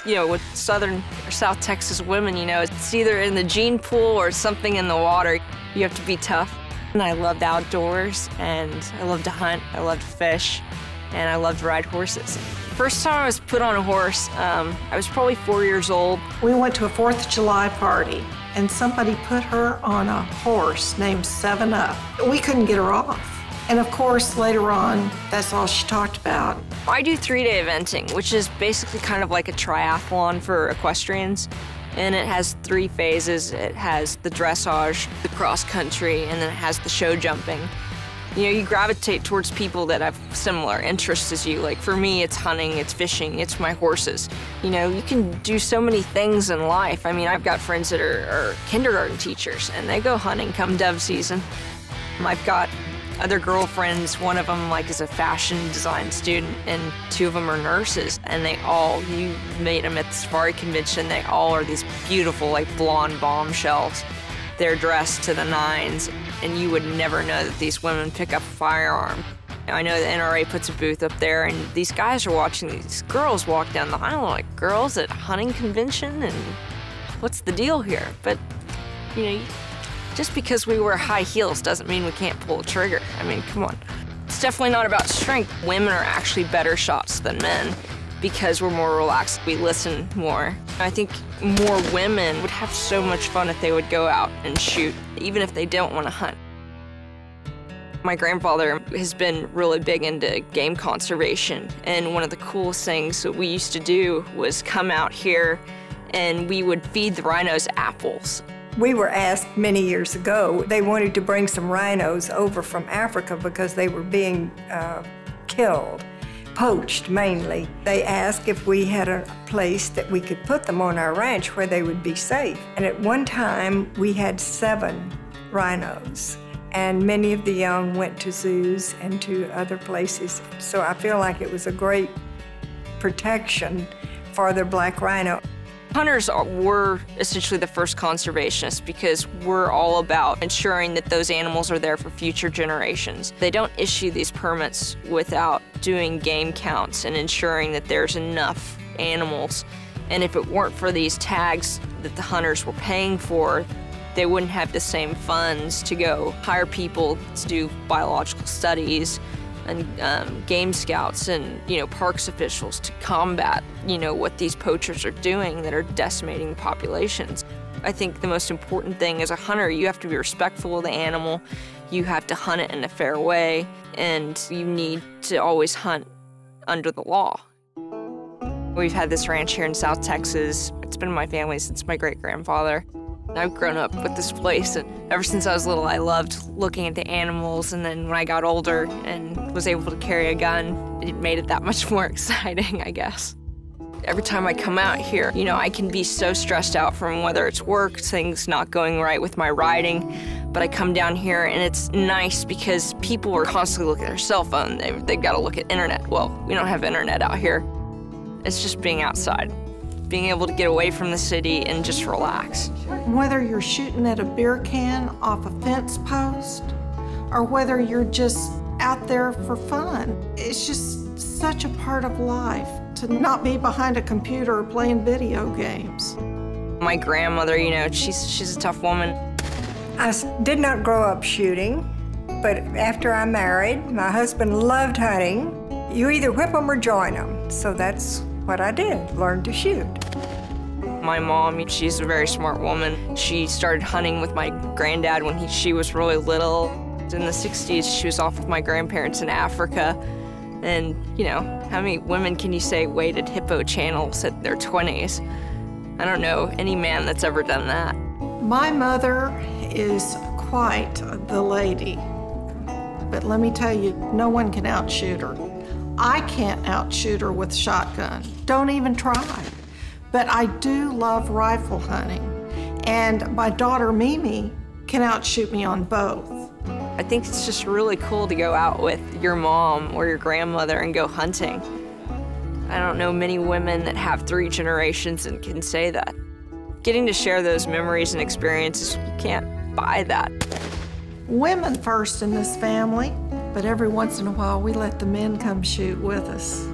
You know, with Southern or South Texas women, you know, it's either in the gene pool or something in the water. You have to be tough. And I love the outdoors, and I love to hunt, I love to fish, and I love to ride horses. First time I was put on a horse, I was probably 4 years old. We went to a 4th of July party, and somebody put her on a horse named 7-Up. We couldn't get her off. And of course, later on, that's all she talked about. I do 3-day eventing, which is basically kind of like a triathlon for equestrians. And it has 3 phases. It has the dressage, the cross country, and then it has the show jumping. You know, you gravitate towards people that have similar interests as you. Like for me, it's hunting, it's fishing, it's my horses. You know, you can do so many things in life. I mean, I've got friends that are kindergarten teachers, and they go hunting come dove season. I've got other girlfriends, one of them is a fashion design student, and 2 of them are nurses, and they all, you meet them at the safari convention, they all are these beautiful, like blonde bombshells. They're dressed to the nines, and you would never know that these women pick up a firearm. I know the NRA puts a booth up there, and these guys are watching these girls walk down the aisle, like, girls at a hunting convention, and what's the deal here? But, you know, just because we wear high heels doesn't mean we can't pull a trigger. I mean, come on. It's definitely not about strength. Women are actually better shots than men because we're more relaxed. We listen more. I think more women would have so much fun if they would go out and shoot, even if they don't want to hunt. My grandfather has been really big into game conservation, and one of the coolest things that we used to do was come out here and we would feed the rhinos apples. We were asked many years ago, they wanted to bring some rhinos over from Africa because they were being killed, poached mainly. They asked if we had a place that we could put them on our ranch where they would be safe. And at one time, we had 7 rhinos. And many of the young went to zoos and to other places. So I feel like it was a great protection for the black rhino. Hunters were essentially the first conservationists because we're all about ensuring that those animals are there for future generations. They don't issue these permits without doing game counts and ensuring that there's enough animals. And if it weren't for these tags that the hunters were paying for, they wouldn't have the same funds to go hire people to do biological studies and game scouts and, you know, parks officials to combat, you know, what these poachers are doing that are decimating the populations. I think the most important thing as a hunter, you have to be respectful of the animal, you have to hunt it in a fair way, and you need to always hunt under the law. We've had this ranch here in South Texas. It's been in my family since my great-grandfather. I've grown up with this place, and ever since I was little, I loved looking at the animals, and then when I got older and was able to carry a gun, it made it that much more exciting, I guess. Every time I come out here, you know, I can be so stressed out from whether it's work, things not going right with my riding, but I come down here and it's nice because people are constantly looking at their cell phone. They've got to look at internet. Well, we don't have internet out here. It's just being outside, being able to get away from the city and just relax. Whether you're shooting at a beer can off a fence post or whether you're just out there for fun, it's just such a part of life to not be behind a computer or playing video games. My grandmother, you know, she's a tough woman. I did not grow up shooting, but after I married, my husband loved hunting. You either whip them or join them, so that's what I did, learn to shoot. My mom, she's a very smart woman. She started hunting with my granddad when she was really little. In the 60s, she was off with my grandparents in Africa. And, you know, how many women can you say waded hippo channels at their 20s? I don't know any man that's ever done that. My mother is quite the lady, but let me tell you, no one can outshoot her. I can't outshoot her with shotgun. Don't even try. But I do love rifle hunting, and my daughter Mimi can outshoot me on both. I think it's just really cool to go out with your mom or your grandmother and go hunting. I don't know many women that have 3 generations and can say that. Getting to share those memories and experiences, you can't buy that. Women first in this family, but every once in a while we let the men come shoot with us.